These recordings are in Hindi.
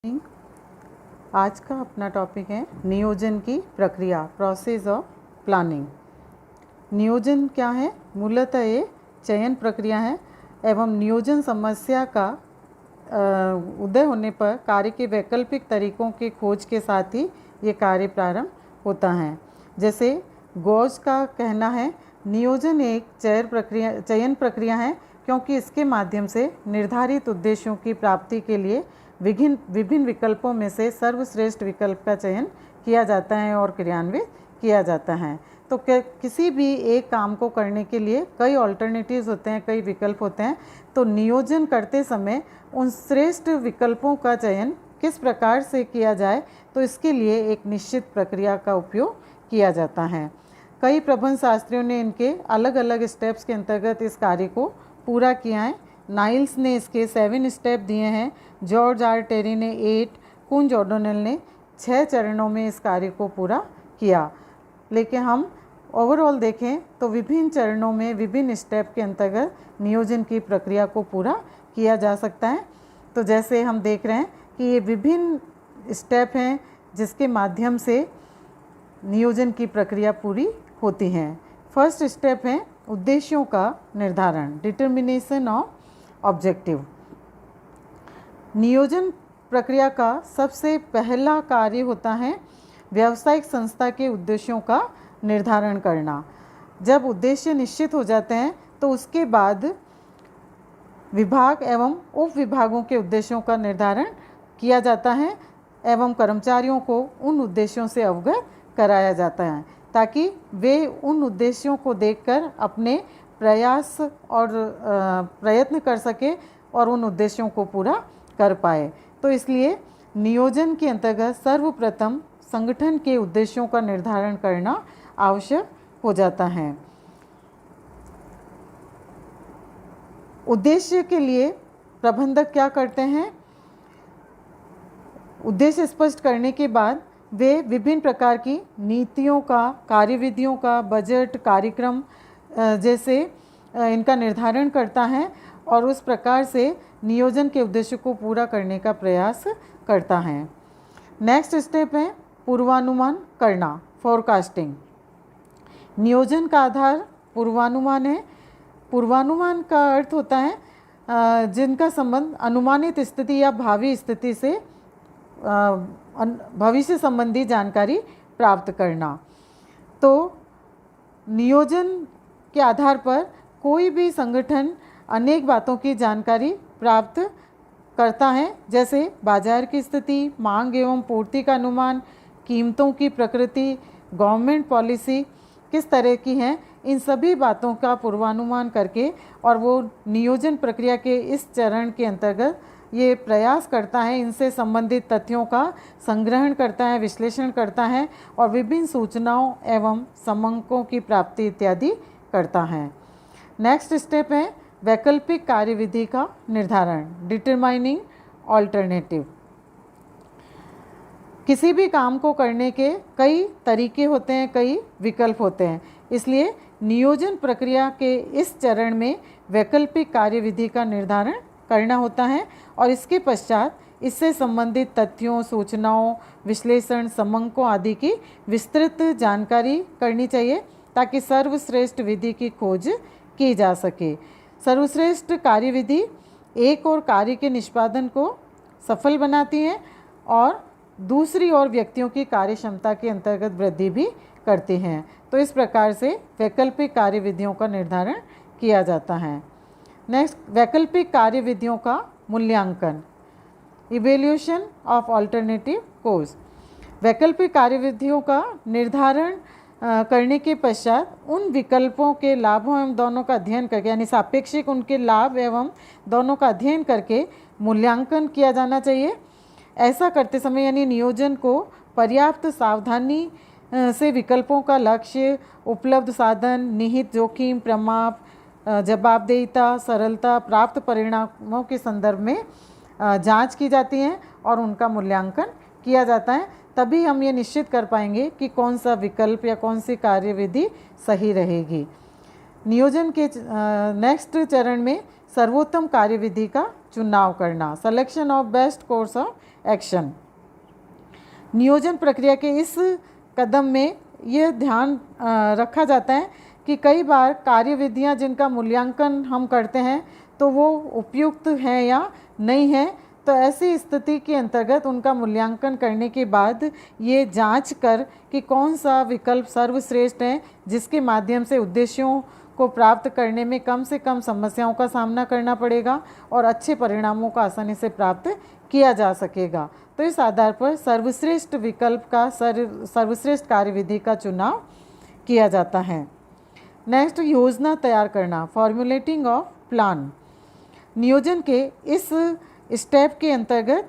आज का अपना टॉपिक है नियोजन की प्रक्रिया, प्रोसेस ऑफ प्लानिंग। नियोजन क्या है? मूलतः ये चयन प्रक्रिया है एवं नियोजन समस्या का उदय होने पर कार्य के वैकल्पिक तरीकों की खोज के साथ ही ये कार्य प्रारंभ होता है। जैसे गॉस का कहना है, नियोजन एक चयन प्रक्रिया है क्योंकि इसके माध्यम से निर्धारित उद्देश्यों की प्राप्ति के लिए विभिन्न विकल्पों में से सर्वश्रेष्ठ विकल्प का चयन किया जाता है और क्रियान्वित किया जाता है। तो किसी भी एक काम को करने के लिए कई ऑल्टरनेटिव्स होते हैं, कई विकल्प होते हैं। तो नियोजन करते समय उन श्रेष्ठ विकल्पों का चयन किस प्रकार से किया जाए, तो इसके लिए एक निश्चित प्रक्रिया का उपयोग किया जाता है। कई प्रबंध शास्त्रियों ने इनके अलग अलग स्टेप्स के अंतर्गत इस कार्य को पूरा किया है। नाइल्स ने इसके 7 स्टेप दिए हैं, जॉर्ज आर टेरी ने 8, कुंज ओडोनेल ने 6 चरणों में इस कार्य को पूरा किया। लेकिन हम ओवरऑल देखें तो विभिन्न चरणों में विभिन्न स्टेप के अंतर्गत नियोजन की प्रक्रिया को पूरा किया जा सकता है। तो जैसे हम देख रहे हैं कि ये विभिन्न स्टेप हैं जिसके माध्यम से नियोजन की प्रक्रिया पूरी होती है। फर्स्ट स्टेप है उद्देश्यों का निर्धारण, डिटर्मिनेशन ऑफ ऑब्जेक्टिव। नियोजन प्रक्रिया का सबसे पहला कार्य होता है व्यावसायिक संस्था के उद्देश्यों का निर्धारण करना। जब उद्देश्य निश्चित हो जाते हैं तो उसके बाद विभाग एवं उप विभागों के उद्देश्यों का निर्धारण किया जाता है एवं कर्मचारियों को उन उद्देश्यों से अवगत कराया जाता है ताकि वे उन उद्देश्यों को देखकर अपने प्रयास और प्रयत्न कर सके और उन उद्देश्यों को पूरा कर पाए। तो इसलिए नियोजन के अंतर्गत सर्वप्रथम संगठन के उद्देश्यों का निर्धारण करना आवश्यक हो जाता है। उद्देश्य के लिए प्रबंधक क्या करते हैं? उद्देश्य स्पष्ट करने के बाद वे विभिन्न प्रकार की नीतियों का, कार्यविधियों का, बजट, कार्यक्रम जैसे इनका निर्धारण करता है और उस प्रकार से नियोजन के उद्देश्य को पूरा करने का प्रयास करता है। नेक्स्ट स्टेप है पूर्वानुमान करना, फोरकास्टिंग। नियोजन का आधार पूर्वानुमान है। पूर्वानुमान का अर्थ होता है जिनका संबंध अनुमानित स्थिति या भावी स्थिति से भविष्य संबंधी जानकारी प्राप्त करना। तो नियोजन के आधार पर कोई भी संगठन अनेक बातों की जानकारी प्राप्त करता है, जैसे बाजार की स्थिति, मांग एवं पूर्ति का अनुमान, कीमतों की प्रकृति, गवर्नमेंट पॉलिसी किस तरह की है, इन सभी बातों का पूर्वानुमान करके और वो नियोजन प्रक्रिया के इस चरण के अंतर्गत ये प्रयास करता है, इनसे संबंधित तथ्यों का संग्रहण करता है, विश्लेषण करता है और विभिन्न सूचनाओं एवं समंकों की प्राप्ति इत्यादि करता है। नेक्स्ट स्टेप है वैकल्पिक कार्यविधि का निर्धारण, डिटरमाइनिंग ऑल्टरनेटिव। किसी भी काम को करने के कई तरीके होते हैं, कई विकल्प होते हैं, इसलिए नियोजन प्रक्रिया के इस चरण में वैकल्पिक कार्यविधि का निर्धारण करना होता है और इसके पश्चात इससे संबंधित तथ्यों, सूचनाओं, विश्लेषण, समंकों आदि की विस्तृत जानकारी करनी चाहिए ताकि सर्वश्रेष्ठ विधि की खोज की जा सके। सर्वश्रेष्ठ कार्यविधि एक और कार्य के निष्पादन को सफल बनाती है और दूसरी ओर व्यक्तियों की कार्यक्षमता के अंतर्गत वृद्धि भी करती हैं। तो इस प्रकार से वैकल्पिक कार्यविधियों का निर्धारण किया जाता है। नेक्स्ट, वैकल्पिक कार्यविधियों का मूल्यांकन, इवेल्यूशन ऑफ ऑल्टरनेटिव कोर्स। वैकल्पिक कार्यविधियों का निर्धारण करने के पश्चात उन विकल्पों के लाभों एवं दोनों का अध्ययन करके, यानी सापेक्षिक उनके लाभ एवं दोनों का अध्ययन करके मूल्यांकन किया जाना चाहिए। ऐसा करते समय यानी नियोजन को पर्याप्त सावधानी से विकल्पों का लक्ष्य, उपलब्ध साधन, निहित जोखिम, प्रमाप, जवाबदेहिता, सरलता, प्राप्त परिणामों के संदर्भ में जांच की जाती है और उनका मूल्यांकन किया जाता है। तभी हम ये निश्चित कर पाएंगे कि कौन सा विकल्प या कौन सी कार्यविधि सही रहेगी। नियोजन के नेक्स्ट चरण में सर्वोत्तम कार्यविधि का चुनाव करना, selection of best course of action. नियोजन प्रक्रिया के इस कदम में यह ध्यान रखा जाता है कि कई बार कार्यविधियां जिनका मूल्यांकन हम करते हैं तो वो उपयुक्त हैं या नहीं हैं, तो ऐसी स्थिति के अंतर्गत उनका मूल्यांकन करने के बाद ये जांच कर कि कौन सा विकल्प सर्वश्रेष्ठ है जिसके माध्यम से उद्देश्यों को प्राप्त करने में कम से कम समस्याओं का सामना करना पड़ेगा और अच्छे परिणामों को आसानी से प्राप्त किया जा सकेगा। तो इस आधार पर सर्वश्रेष्ठ विकल्प का सर्वश्रेष्ठ कार्यविधि का चुनाव किया जाता है। नेक्स्ट, योजना तैयार करना, फॉर्मुलेटिंग ऑफ प्लान। नियोजन के इस स्टेप के अंतर्गत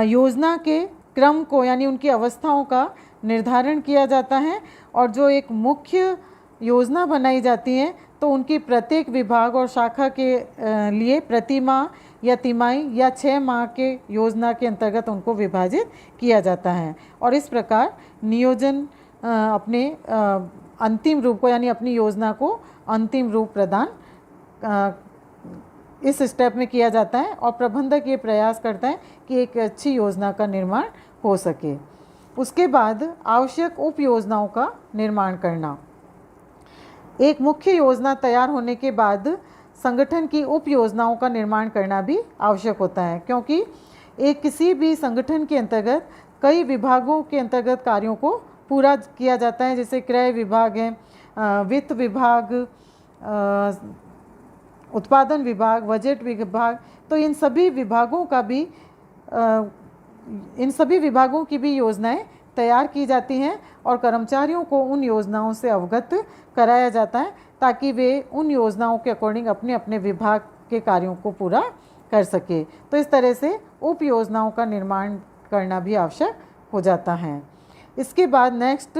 योजना के क्रम को यानी उनकी अवस्थाओं का निर्धारण किया जाता है और जो एक मुख्य योजना बनाई जाती है तो उनकी प्रत्येक विभाग और शाखा के लिए प्रति माह या तिमाही या 6 माह के योजना के अंतर्गत उनको विभाजित किया जाता है और इस प्रकार नियोजन अपने अंतिम रूप को यानी अपनी योजना को अंतिम रूप प्रदान इस स्टेप में किया जाता है और प्रबंधक ये प्रयास करता है कि एक अच्छी योजना का निर्माण हो सके। उसके बाद आवश्यक उप योजनाओं का निर्माण करना। एक मुख्य योजना तैयार होने के बाद संगठन की उप योजनाओं का निर्माण करना भी आवश्यक होता है, क्योंकि एक किसी भी संगठन के अंतर्गत कई विभागों के अंतर्गत कार्यों को पूरा किया जाता है, जैसे क्रय विभाग है, वित्त विभाग, उत्पादन विभाग, बजट विभाग। तो इन सभी विभागों की भी योजनाएं तैयार की जाती हैं और कर्मचारियों को उन योजनाओं से अवगत कराया जाता है ताकि वे उन योजनाओं के अकॉर्डिंग अपने अपने विभाग के कार्यों को पूरा कर सके। तो इस तरह से उप योजनाओं का निर्माण करना भी आवश्यक हो जाता है। इसके बाद नेक्स्ट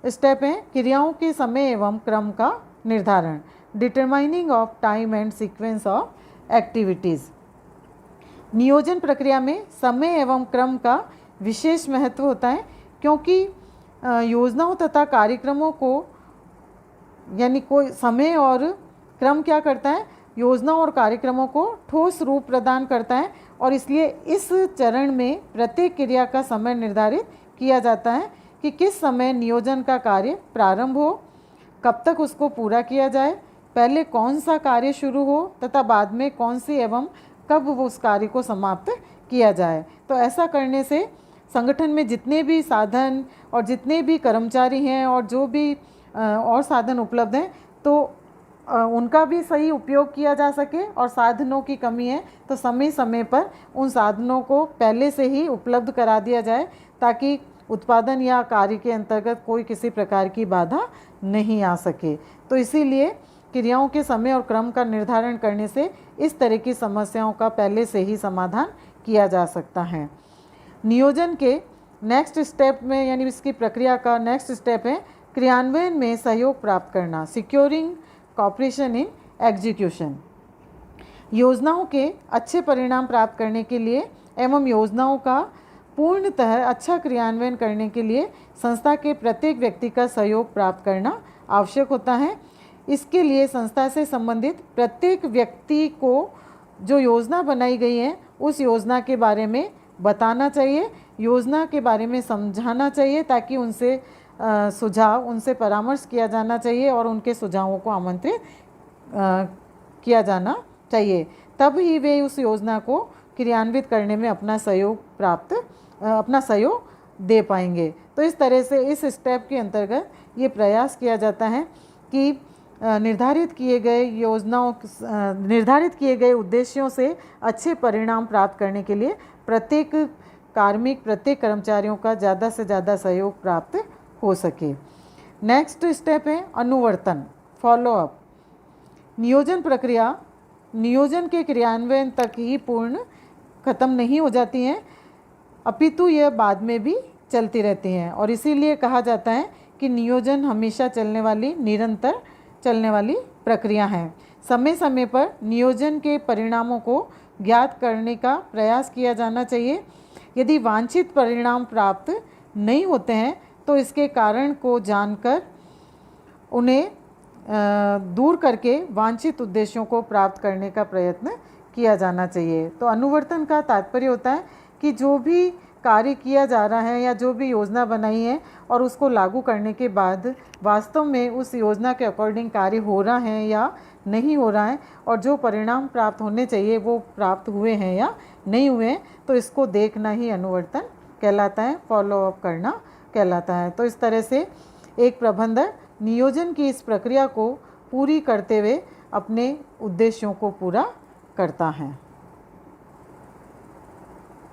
स्टेप है क्रियाओं के समय एवं क्रम का निर्धारण, determining of time and sequence of activities. नियोजन प्रक्रिया में समय एवं क्रम का विशेष महत्व होता है, क्योंकि योजनाओं तथा कार्यक्रमों को यानी कोई समय और क्रम क्या करता है, योजनाओं और कार्यक्रमों को ठोस रूप प्रदान करता है और इसलिए इस चरण में प्रत्येक क्रिया का समय निर्धारित किया जाता है कि किस समय नियोजन का कार्य प्रारंभ हो, कब तक उसको पूरा किया जाए, पहले कौन सा कार्य शुरू हो तथा बाद में कौन सी एवं कब उस कार्य को समाप्त किया जाए। तो ऐसा करने से संगठन में जितने भी साधन और जितने भी कर्मचारी हैं और जो भी और साधन उपलब्ध हैं तो उनका भी सही उपयोग किया जा सके और साधनों की कमी है तो समय समय पर उन साधनों को पहले से ही उपलब्ध करा दिया जाए ताकि उत्पादन या कार्य के अंतर्गत कोई किसी प्रकार की बाधा नहीं आ सके। तो इसीलिए क्रियाओं के समय और क्रम का निर्धारण करने से इस तरह की समस्याओं का पहले से ही समाधान किया जा सकता है। नियोजन के नेक्स्ट स्टेप में यानी इसकी प्रक्रिया का नेक्स्ट स्टेप है क्रियान्वयन में सहयोग प्राप्त करना, सिक्योरिंग कॉपरेशन इन एग्जीक्यूशन। योजनाओं के अच्छे परिणाम प्राप्त करने के लिए एवं योजनाओं का पूर्णतः अच्छा क्रियान्वयन करने के लिए संस्था के प्रत्येक व्यक्ति का सहयोग प्राप्त करना आवश्यक होता है। इसके लिए संस्था से संबंधित प्रत्येक व्यक्ति को जो योजना बनाई गई है उस योजना के बारे में बताना चाहिए, योजना के बारे में समझाना चाहिए ताकि उनसे सुझाव, उनसे परामर्श किया जाना चाहिए और उनके सुझावों को आमंत्रित किया जाना चाहिए। तब ही वे उस योजना को क्रियान्वित करने में अपना सहयोग दे पाएंगे। तो इस तरह से इस स्टेप के अंतर्गत ये प्रयास किया जाता है कि निर्धारित किए गए उद्देश्यों से अच्छे परिणाम प्राप्त करने के लिए प्रत्येक कर्मचारियों का ज़्यादा से ज़्यादा सहयोग प्राप्त हो सके। नेक्स्ट स्टेप है अनुवर्तन, फॉलोअप। नियोजन प्रक्रिया नियोजन के क्रियान्वयन तक ही खत्म नहीं हो जाती हैं, अपितु यह बाद में भी चलती रहती हैं और इसीलिए कहा जाता है कि नियोजन हमेशा निरंतर चलने वाली प्रक्रिया है। समय समय पर नियोजन के परिणामों को ज्ञात करने का प्रयास किया जाना चाहिए। यदि वांछित परिणाम प्राप्त नहीं होते हैं तो इसके कारण को जानकर उन्हें दूर करके वांछित उद्देश्यों को प्राप्त करने का प्रयत्न किया जाना चाहिए। तो अनुवर्तन का तात्पर्य होता है कि जो भी कार्य किया जा रहा है या जो भी योजना बनाई है और उसको लागू करने के बाद वास्तव में उस योजना के अकॉर्डिंग कार्य हो रहा है या नहीं हो रहा है, और जो परिणाम प्राप्त होने चाहिए वो प्राप्त हुए हैं या नहीं हुए हैं, तो इसको देखना ही अनुवर्तन कहलाता है, फॉलोअप करना कहलाता है। तो इस तरह से एक प्रबंधक नियोजन की इस प्रक्रिया को पूरी करते हुए अपने उद्देश्यों को पूरा करता है।